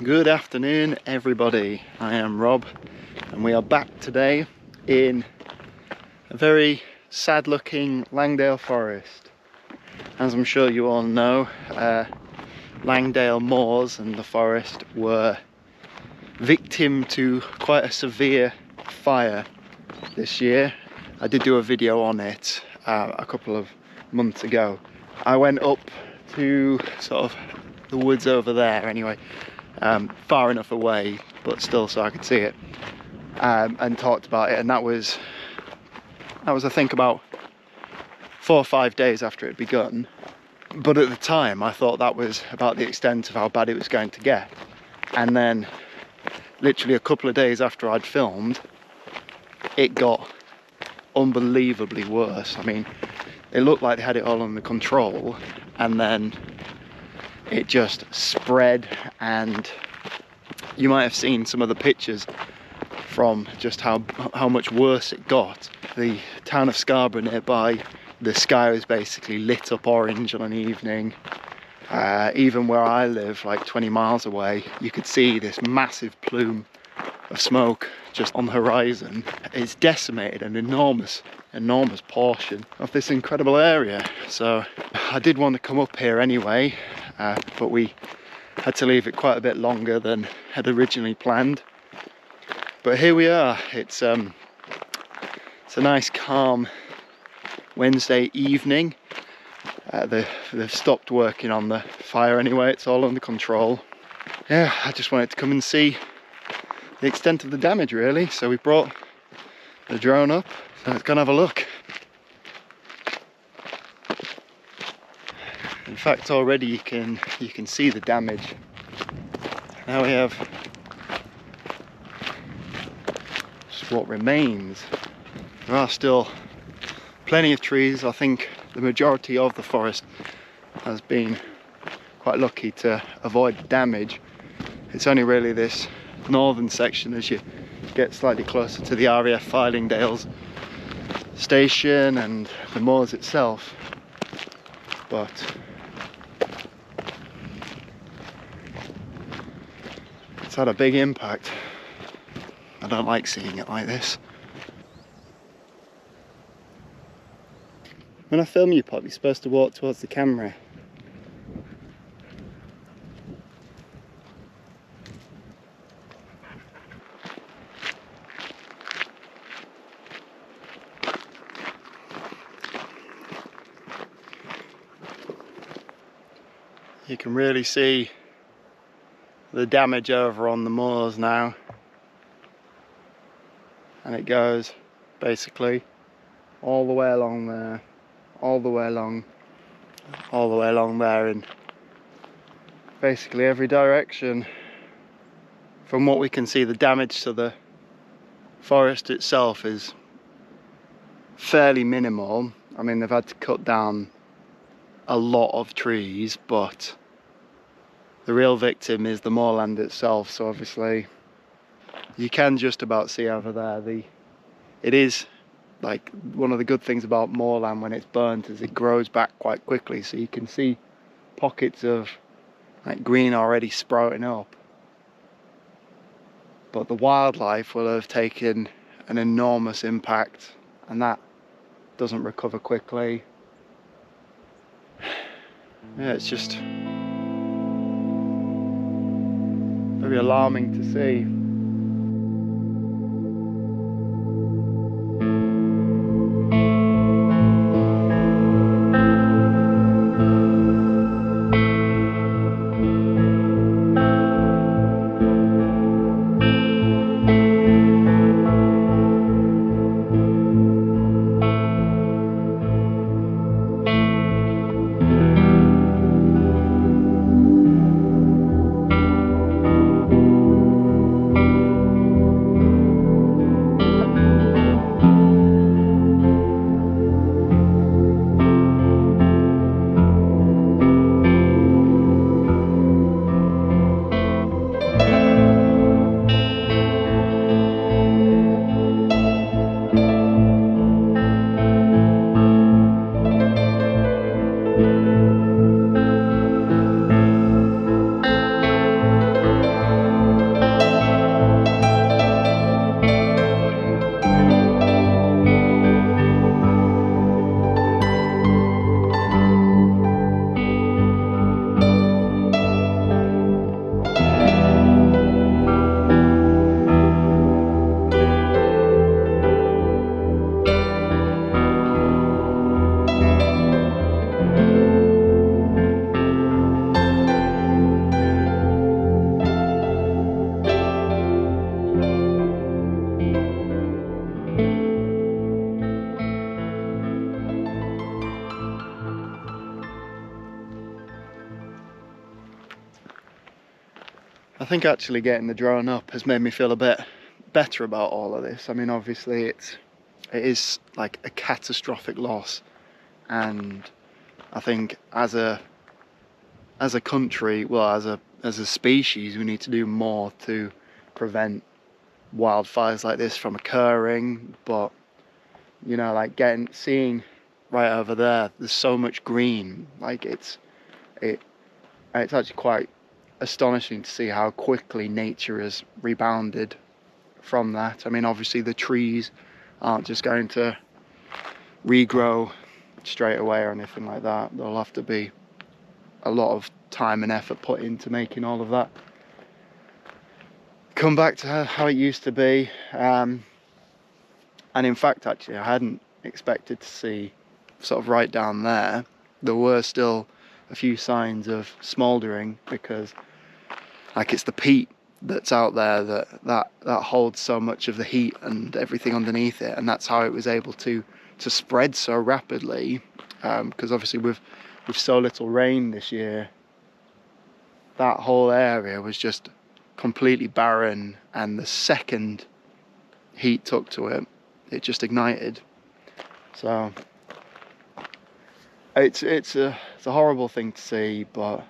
Good afternoon everybody, I am Rob and we are back today in a very sad looking Langdale forest. As I'm sure you all know, Langdale Moors and the forest were victim to quite a severe fire this year. I did do a video on it a couple of months ago. I went up to sort of the woods over there anyway, far enough away but still so I could see it, and talked about it, and that was I think about 4 or 5 days after it had begun. But at the time I thought that was about the extent of how bad it was going to get, and then literally a couple of days after I'd filmed, it got unbelievably worse. I mean, it looked like they had it all under control, and then it just spread, and you might have seen some of the pictures from just how much worse it got. The town of Scarborough nearby, the sky was basically lit up orange on an evening. Even where I live, like 20 miles away, you could see this massive plume of smoke just on the horizon. It's decimated an enormous portion of this incredible area. So I did want to come up here anyway, but we had to leave it quite a bit longer than had originally planned. But here we are. It's a nice calm Wednesday evening. They've stopped working on the fire anyway, it's all under control. Yeah, I just wanted to come and see the extent of the damage really, so we brought the drone up, so let's go and have a look. In fact, already you can see the damage. Now we have just what remains. There are still plenty of trees. I think the majority of the forest has been quite lucky to avoid the damage. It's only really this northern section as you get slightly closer to the RAF Fylingdales station and the moors itself. But it's had a big impact. I don't like seeing it like this. When I film you, Pop, you're supposed to walk towards the camera. You can really see the damage over on the moors now, and it goes basically all the way along there, all the way along there, in basically every direction. From what we can see, the damage to the forest itself is fairly minimal. I mean, they've had to cut down a lot of trees, but the real victim is the moorland itself. So obviously you can just about see over there, it is like one of the good things about moorland when it's burnt is it grows back quite quickly, so you can see pockets of like green already sprouting up. But the wildlife will have taken an enormous impact, and that doesn't recover quickly. Yeah, it's just very alarming to see. I think actually getting the drone up has made me feel a bit better about all of this. I mean, obviously it is like a catastrophic loss, and I think as a country, well, as a species, we need to do more to prevent wildfires like this from occurring. But you know, like seeing right over there, there's so much green. Like it's actually quite astonishing to see how quickly nature has rebounded from that. I mean, obviously the trees aren't just going to regrow straight away or anything like that. There'll have to be a lot of time and effort put into making all of that come back to how it used to be. And in fact, actually, I hadn't expected to see, sort of right down there were still a few signs of smouldering, because like it's the peat that's out there that holds so much of the heat and everything underneath it, and that's how it was able to spread so rapidly, because obviously with so little rain this year, that whole area was just completely barren, and the second heat took to it, it just ignited. So it's a horrible thing to see, but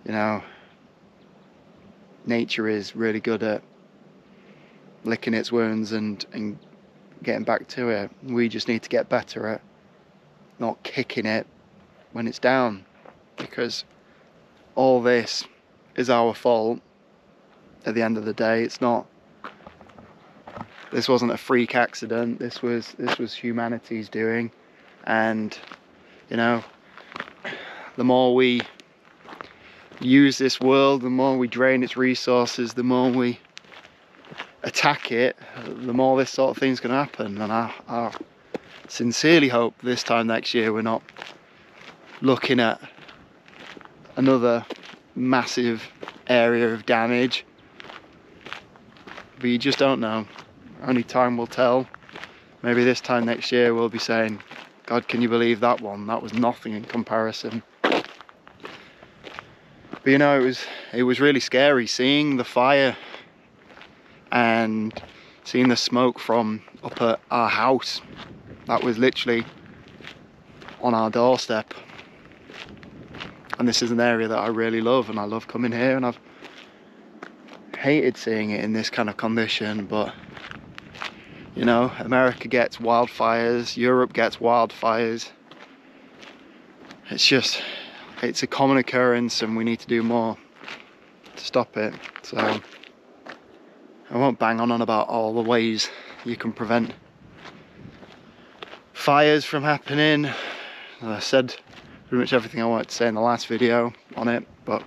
you know, nature is really good at licking its wounds and getting back to it. We just need to get better at not kicking it when it's down, because all this is our fault at the end of the day. This wasn't a freak accident, this was humanity's doing. And you know, the more we use this world, the more we drain its resources, the more we attack it, the more this sort of thing's going to happen. And I sincerely hope this time next year we're not looking at another massive area of damage, but you just don't know. Only time will tell. Maybe this time next year we'll be saying, God, can you believe that one? That was nothing in comparison. But you know, it was really scary seeing the fire and seeing the smoke from up at our house. That was literally on our doorstep. And this is an area that I really love, and I love coming here, and I've hated seeing it in this kind of condition. But you know, America gets wildfires, Europe gets wildfires. It's a common occurrence, and we need to do more to stop it. So I won't bang on about all the ways you can prevent fires from happening. I said pretty much everything I wanted to say in the last video on it, but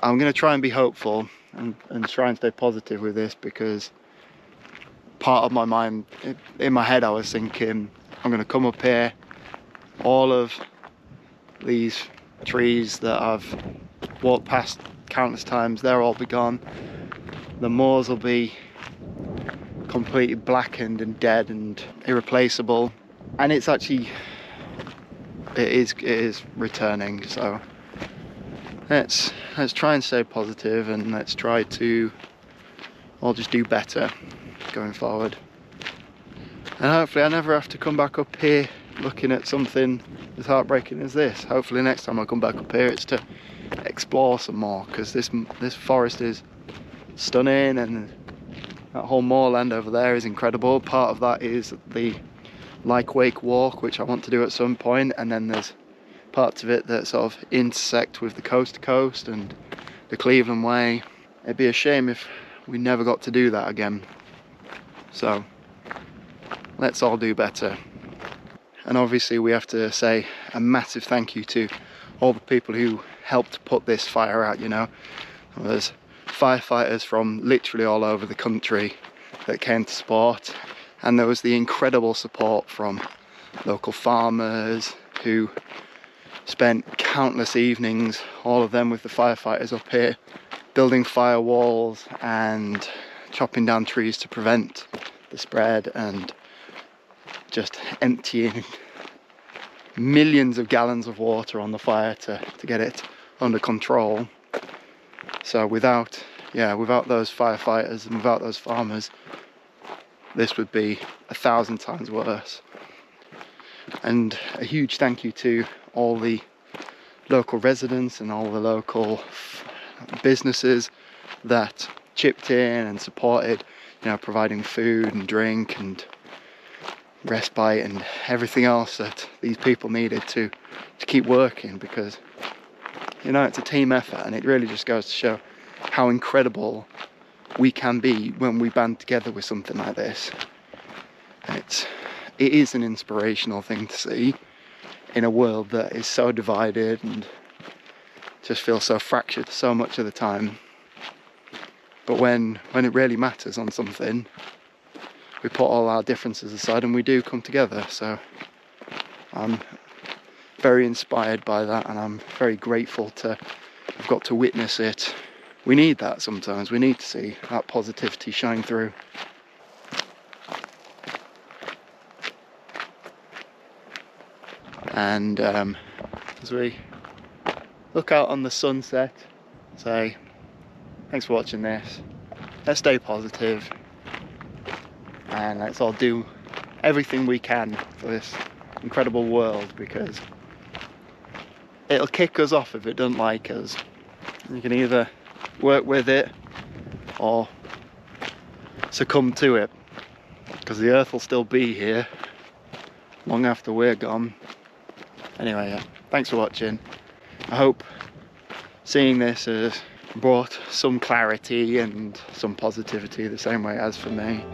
I'm going to try and be hopeful and try and stay positive with this, because part of my mind, in my head, I was thinking, I'm going to come up here, all of these trees that I've walked past countless times, they'll all be gone. The moors will be completely blackened and dead and irreplaceable, and it's actually, it is returning. So let's try and stay positive, and let's try to all just do better going forward. And hopefully I never have to come back up here looking at something as heartbreaking as this. Hopefully next time I come back up here it's to explore some more, because this forest is stunning, and that whole moorland over there is incredible. Part of that is the Like Wake walk, which I want to do at some point, and then there's parts of it that sort of intersect with the coast to coast and the Cleveland Way. It'd be a shame if we never got to do that again. So let's all do better. And obviously we have to say a massive thank you to all the people who helped put this fire out. You know, there's firefighters from literally all over the country that came to support, and there was the incredible support from local farmers who spent countless evenings, all of them with the firefighters up here, building firewalls and chopping down trees to prevent the spread, and just emptying millions of gallons of water on the fire to get it under control. So without those firefighters and without those farmers, this would be 1,000 times worse. And a huge thank you to all the local residents and all the local businesses that chipped in and supported, you know, providing food and drink and respite and everything else that these people needed to keep working, because, you know, it's a team effort, and it really just goes to show how incredible we can be when we band together with something like this. It is an inspirational thing to see in a world that is so divided and just feels so fractured so much of the time. But when it really matters on something, we put all our differences aside and we do come together. So I'm very inspired by that, and I'm very grateful to have got to witness it. We need that sometimes. We need to see that positivity shine through. And as we look out on the sunset, say thanks for watching this. Let's stay positive, and let's all do everything we can for this incredible world, because it'll kick us off if it doesn't like us. You can either work with it or succumb to it, because the earth will still be here long after we're gone. Anyway, yeah, thanks for watching. I hope seeing this has brought some clarity and some positivity the same way as for me.